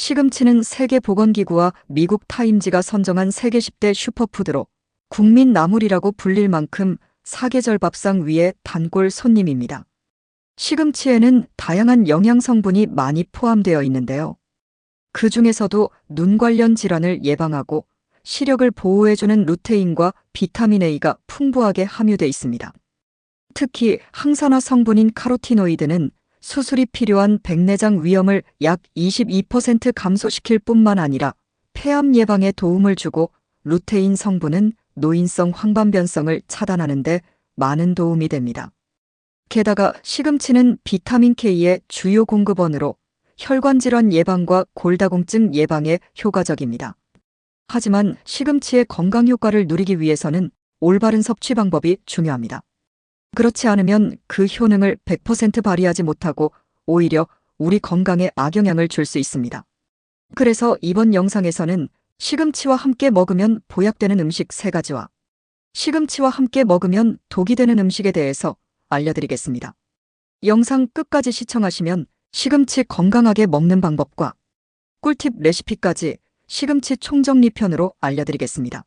시금치는 세계보건기구와 미국 타임지가 선정한 세계 10대 슈퍼푸드로 국민 나물이라고 불릴 만큼 사계절 밥상 위의 단골 손님입니다. 시금치에는 다양한 영양 성분이 많이 포함되어 있는데요. 그 중에서도 눈 관련 질환을 예방하고 시력을 보호해주는 루테인과 비타민 A가 풍부하게 함유돼 있습니다. 특히 항산화 성분인 카로티노이드는 수술이 필요한 백내장 위험을 약 22% 감소시킬 뿐만 아니라 폐암 예방에 도움을 주고 루테인 성분은 노인성 황반변성을 차단하는 데 많은 도움이 됩니다. 게다가 시금치는 비타민 K의 주요 공급원으로 혈관질환 예방과 골다공증 예방에 효과적입니다. 하지만 시금치의 건강 효과를 누리기 위해서는 올바른 섭취 방법이 중요합니다. 그렇지 않으면 그 효능을 100% 발휘하지 못하고 오히려 우리 건강에 악영향을 줄 수 있습니다. 그래서 이번 영상에서는 시금치와 함께 먹으면 보약되는 음식 3가지와 시금치와 함께 먹으면 독이 되는 음식에 대해서 알려드리겠습니다. 영상 끝까지 시청하시면 시금치 건강하게 먹는 방법과 꿀팁 레시피까지 시금치 총정리편으로 알려드리겠습니다.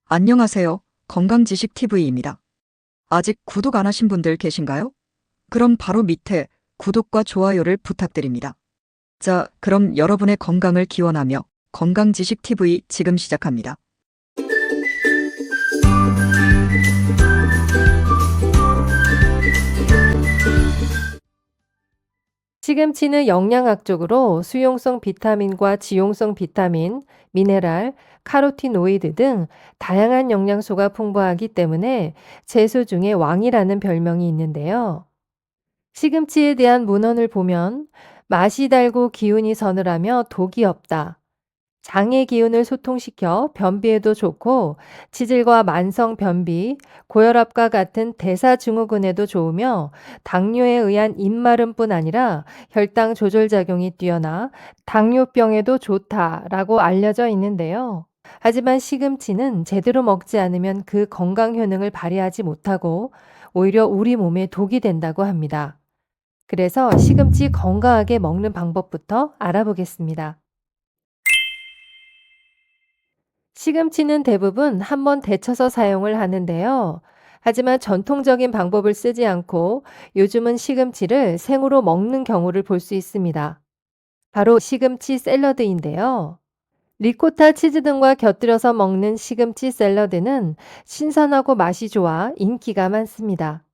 안녕하세요. 건강지식TV입니다. 아직 구독 안 하신 분들 계신가요? 그럼 바로 밑에 구독과 좋아요를 부탁드립니다. 자, 그럼 여러분의 건강을 기원하며 건강지식TV 지금 시작합니다. 시금치는 영양학적으로 수용성 비타민과 지용성 비타민, 미네랄, 카로티노이드 등 다양한 영양소가 풍부하기 때문에 채소 중에 왕이라는 별명이 있는데요. 시금치에 대한 문헌을 보면 맛이 달고 기운이 서늘하며 독이 없다. 장의 기운을 소통시켜 변비에도 좋고 치질과 만성 변비, 고혈압과 같은 대사증후군에도 좋으며 당뇨에 의한 입마름뿐 아니라 혈당 조절 작용이 뛰어나 당뇨병에도 좋다라고 알려져 있는데요. 하지만 시금치는 제대로 먹지 않으면 그 건강 효능을 발휘하지 못하고 오히려 우리 몸에 독이 된다고 합니다. 그래서 시금치 건강하게 먹는 방법부터 알아보겠습니다. 시금치는 대부분 한번 데쳐서 사용을 하는데요. 하지만 전통적인 방법을 쓰지 않고 요즘은 시금치를 생으로 먹는 경우를 볼 수 있습니다. 바로 시금치 샐러드인데요. 리코타 치즈 등과 곁들여서 먹는 시금치 샐러드는 신선하고 맛이 좋아 인기가 많습니다.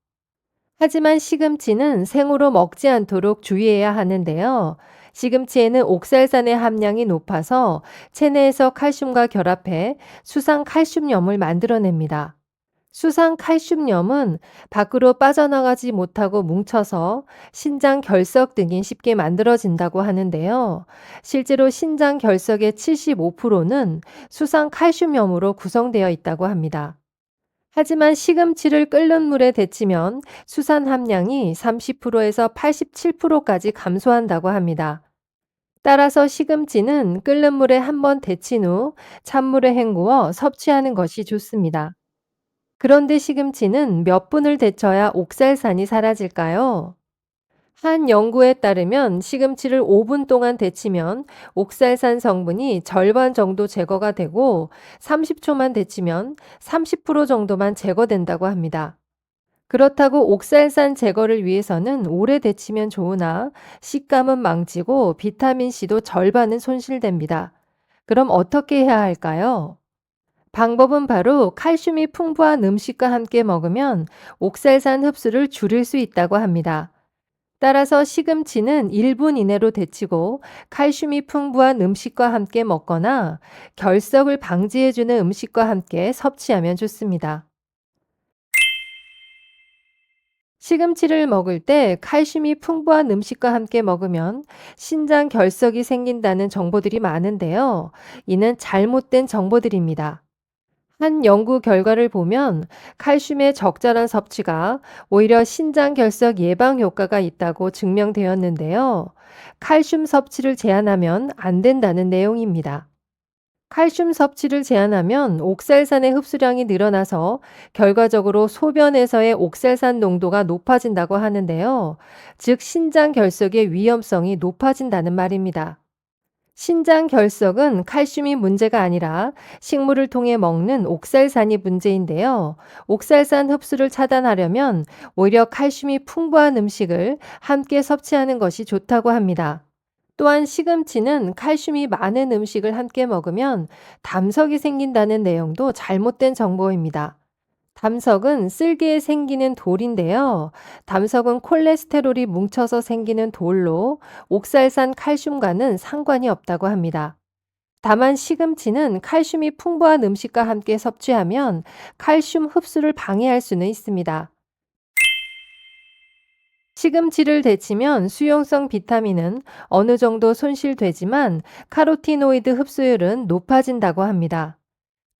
하지만 시금치는 생으로 먹지 않도록 주의해야 하는데요. 시금치에는 옥살산의 함량이 높아서 체내에서 칼슘과 결합해 수상 칼슘염을 만들어냅니다. 수상 칼슘염은 밖으로 빠져나가지 못하고 뭉쳐서 신장 결석 등이 쉽게 만들어진다고 하는데요. 실제로 신장 결석의 75%는 수상 칼슘염으로 구성되어 있다고 합니다. 하지만 시금치를 끓는 물에 데치면 수산 함량이 30%에서 87%까지 감소한다고 합니다. 따라서 시금치는 끓는 물에 한번 데친 후 찬물에 헹구어 섭취하는 것이 좋습니다. 그런데 시금치는 몇 분을 데쳐야 옥살산이 사라질까요? 한 연구에 따르면 시금치를 5분 동안 데치면 옥살산 성분이 절반 정도 제거가 되고 30초만 데치면 30% 정도만 제거된다고 합니다. 그렇다고 옥살산 제거를 위해서는 오래 데치면 좋으나 식감은 망치고 비타민C도 절반은 손실됩니다. 그럼 어떻게 해야 할까요? 방법은 바로 칼슘이 풍부한 음식과 함께 먹으면 옥살산 흡수를 줄일 수 있다고 합니다. 따라서 시금치는 1분 이내로 데치고 칼슘이 풍부한 음식과 함께 먹거나 결석을 방지해주는 음식과 함께 섭취하면 좋습니다. 시금치를 먹을 때 칼슘이 풍부한 음식과 함께 먹으면 신장 결석이 생긴다는 정보들이 많은데요. 이는 잘못된 정보들입니다. 한 연구 결과를 보면 칼슘의 적절한 섭취가 오히려 신장 결석 예방 효과가 있다고 증명되었는데요. 칼슘 섭취를 제한하면 안 된다는 내용입니다. 칼슘 섭취를 제한하면 옥살산의 흡수량이 늘어나서 결과적으로 소변에서의 옥살산 농도가 높아진다고 하는데요. 즉 신장 결석의 위험성이 높아진다는 말입니다. 신장 결석은 칼슘이 문제가 아니라 식물을 통해 먹는 옥살산이 문제인데요. 옥살산 흡수를 차단하려면 오히려 칼슘이 풍부한 음식을 함께 섭취하는 것이 좋다고 합니다. 또한 시금치는 칼슘이 많은 음식을 함께 먹으면 담석이 생긴다는 내용도 잘못된 정보입니다. 담석은 쓸개에 생기는 돌인데요. 담석은 콜레스테롤이 뭉쳐서 생기는 돌로 옥살산 칼슘과는 상관이 없다고 합니다. 다만 시금치는 칼슘이 풍부한 음식과 함께 섭취하면 칼슘 흡수를 방해할 수는 있습니다. 시금치를 데치면 수용성 비타민은 어느 정도 손실되지만 카로티노이드 흡수율은 높아진다고 합니다.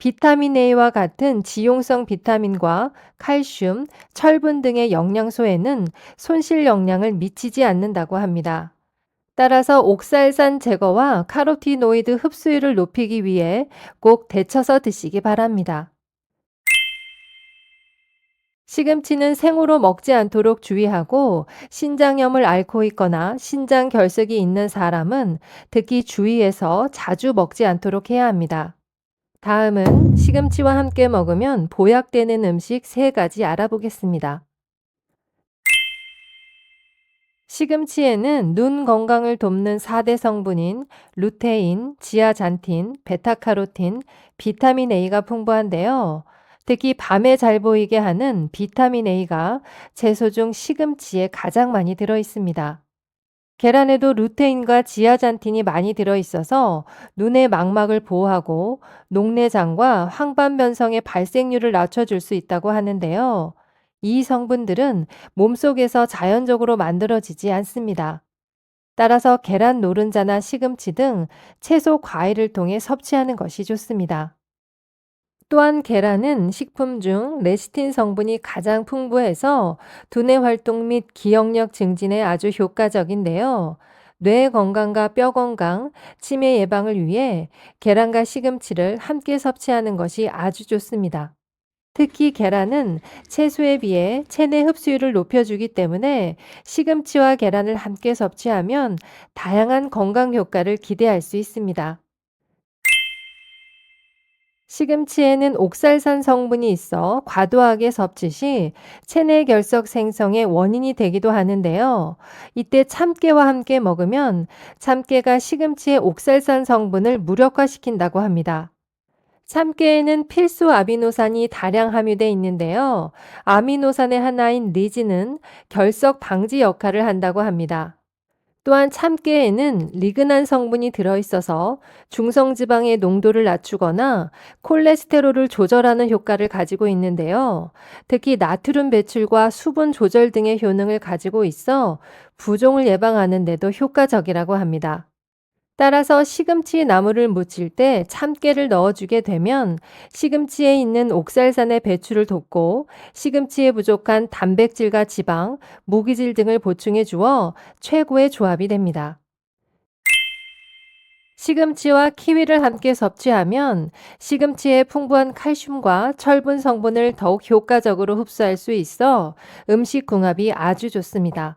비타민 A와 같은 지용성 비타민과 칼슘, 철분 등의 영양소에는 손실 영향을 미치지 않는다고 합니다. 따라서 옥살산 제거와 카로티노이드 흡수율을 높이기 위해 꼭 데쳐서 드시기 바랍니다. 시금치는 생으로 먹지 않도록 주의하고 신장염을 앓고 있거나 신장 결석이 있는 사람은 특히 주의해서 자주 먹지 않도록 해야 합니다. 다음은 시금치와 함께 먹으면 보약되는 음식 3가지 알아보겠습니다. 시금치에는 눈 건강을 돕는 4대 성분인 루테인, 지아잔틴, 베타카로틴, 비타민 A가 풍부한데요. 특히 밤에 잘 보이게 하는 비타민 A가 채소 중 시금치에 가장 많이 들어 있습니다. 계란에도 루테인과 지아잔틴이 많이 들어 있어서 눈의 망막을 보호하고 녹내장과 황반변성의 발생률을 낮춰줄 수 있다고 하는데요. 이 성분들은 몸속에서 자연적으로 만들어지지 않습니다. 따라서 계란 노른자나 시금치 등 채소 과일을 통해 섭취하는 것이 좋습니다. 또한 계란은 식품 중 레시틴 성분이 가장 풍부해서 두뇌 활동 및 기억력 증진에 아주 효과적인데요. 뇌 건강과 뼈 건강, 치매 예방을 위해 계란과 시금치를 함께 섭취하는 것이 아주 좋습니다. 특히 계란은 채소에 비해 체내 흡수율을 높여주기 때문에 시금치와 계란을 함께 섭취하면 다양한 건강 효과를 기대할 수 있습니다. 시금치에는 옥살산 성분이 있어 과도하게 섭취 시 체내 결석 생성의 원인이 되기도 하는데요. 이때 참깨와 함께 먹으면 참깨가 시금치의 옥살산 성분을 무력화시킨다고 합니다. 참깨에는 필수 아미노산이 다량 함유되어 있는데요. 아미노산의 하나인 리진은 결석 방지 역할을 한다고 합니다. 또한 참깨에는 리그난 성분이 들어있어서 중성지방의 농도를 낮추거나 콜레스테롤을 조절하는 효과를 가지고 있는데요. 특히 나트륨 배출과 수분 조절 등의 효능을 가지고 있어 부종을 예방하는 데도 효과적이라고 합니다. 따라서 시금치 나물을 무칠 때 참깨를 넣어주게 되면 시금치에 있는 옥살산의 배출을 돕고 시금치에 부족한 단백질과 지방, 무기질 등을 보충해 주어 최고의 조합이 됩니다. 시금치와 키위를 함께 섭취하면 시금치의 풍부한 칼슘과 철분 성분을 더욱 효과적으로 흡수할 수 있어 음식 궁합이 아주 좋습니다.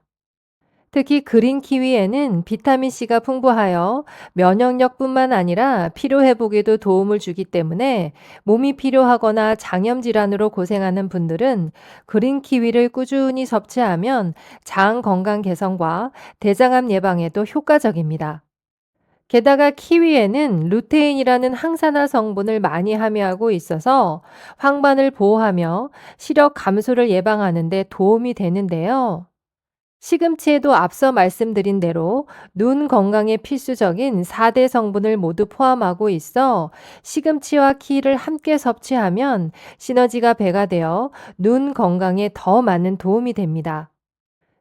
특히 그린 키위에는 비타민C가 풍부하여 면역력뿐만 아니라 피로 회복에도 도움을 주기 때문에 몸이 피로하거나 장염 질환으로 고생하는 분들은 그린 키위를 꾸준히 섭취하면 장 건강 개선과 대장암 예방에도 효과적입니다. 게다가 키위에는 루테인이라는 항산화 성분을 많이 함유하고 있어서 황반을 보호하며 시력 감소를 예방하는 데 도움이 되는데요. 시금치에도 앞서 말씀드린 대로 눈 건강에 필수적인 4대 성분을 모두 포함하고 있어 시금치와 키를 함께 섭취하면 시너지가 배가 되어 눈 건강에 더 많은 도움이 됩니다.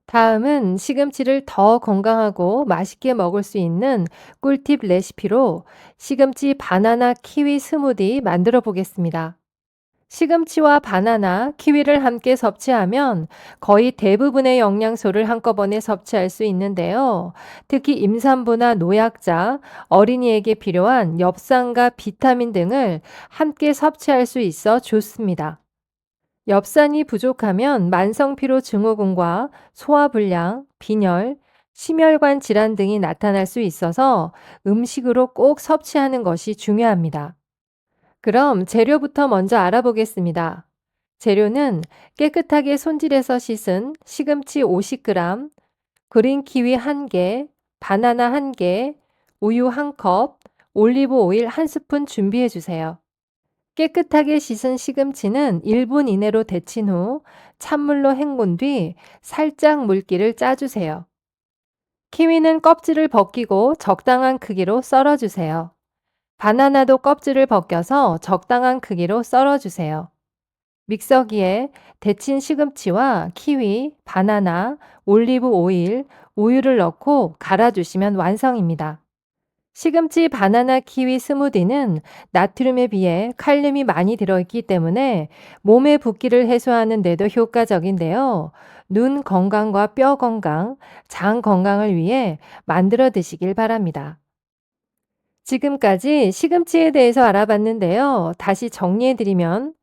다음은 시금치를 더 건강하고 맛있게 먹을 수 있는 꿀팁 레시피로 시금치 바나나 키위 스무디 만들어 보겠습니다. 시금치와 바나나, 키위를 함께 섭취하면 거의 대부분의 영양소를 한꺼번에 섭취할 수 있는데요. 특히 임산부나 노약자, 어린이에게 필요한 엽산과 비타민 등을 함께 섭취할 수 있어 좋습니다. 엽산이 부족하면 만성피로 증후군과 소화불량, 빈혈, 심혈관 질환 등이 나타날 수 있어서 음식으로 꼭 섭취하는 것이 중요합니다. 그럼 재료부터 먼저 알아보겠습니다. 재료는 깨끗하게 손질해서 씻은 시금치 50g, 그린 키위 1개, 바나나 1개, 우유 1컵, 올리브 오일 1스푼 준비해 주세요. 깨끗하게 씻은 시금치는 1분 이내로 데친 후 찬물로 헹군 뒤 살짝 물기를 짜주세요. 키위는 껍질을 벗기고 적당한 크기로 썰어주세요. 바나나도 껍질을 벗겨서 적당한 크기로 썰어주세요. 믹서기에 데친 시금치와 키위, 바나나, 올리브 오일, 우유를 넣고 갈아주시면 완성입니다. 시금치, 바나나, 키위 스무디는 나트륨에 비해 칼륨이 많이 들어있기 때문에 몸의 붓기를 해소하는 데도 효과적인데요. 눈 건강과 뼈 건강, 장 건강을 위해 만들어 드시길 바랍니다. 지금까지 시금치에 대해서 알아봤는데요. 다시 정리해드리면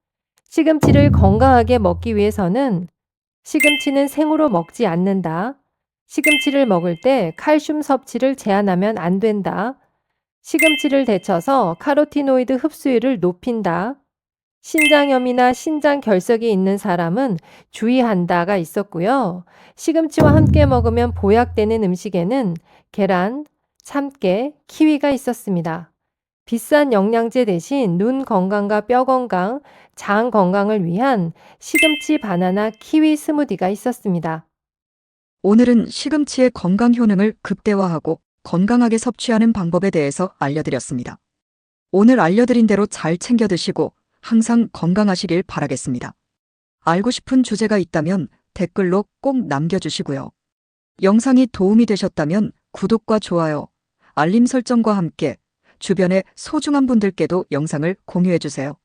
시금치를 건강하게 먹기 위해서는 시금치는 생으로 먹지 않는다. 시금치를 먹을 때 칼슘 섭취를 제한하면 안 된다. 시금치를 데쳐서 카로티노이드 흡수율을 높인다. 신장염이나 신장 결석이 있는 사람은 주의한다가 있었고요. 시금치와 함께 먹으면 보약되는 음식에는 계란, 참깨, 키위가 있었습니다. 비싼 영양제 대신 눈 건강과 뼈 건강, 장 건강을 위한 시금치, 바나나, 키위 스무디가 있었습니다. 오늘은 시금치의 건강 효능을 극대화하고 건강하게 섭취하는 방법에 대해서 알려드렸습니다. 오늘 알려드린 대로 잘 챙겨 드시고 항상 건강하시길 바라겠습니다. 알고 싶은 주제가 있다면 댓글로 꼭 남겨주시고요. 영상이 도움이 되셨다면 구독과 좋아요, 알림 설정과 함께 주변의 소중한 분들께도 영상을 공유해주세요.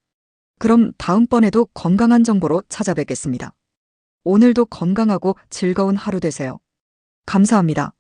그럼 다음번에도 건강한 정보로 찾아뵙겠습니다. 오늘도 건강하고 즐거운 하루 되세요. 감사합니다.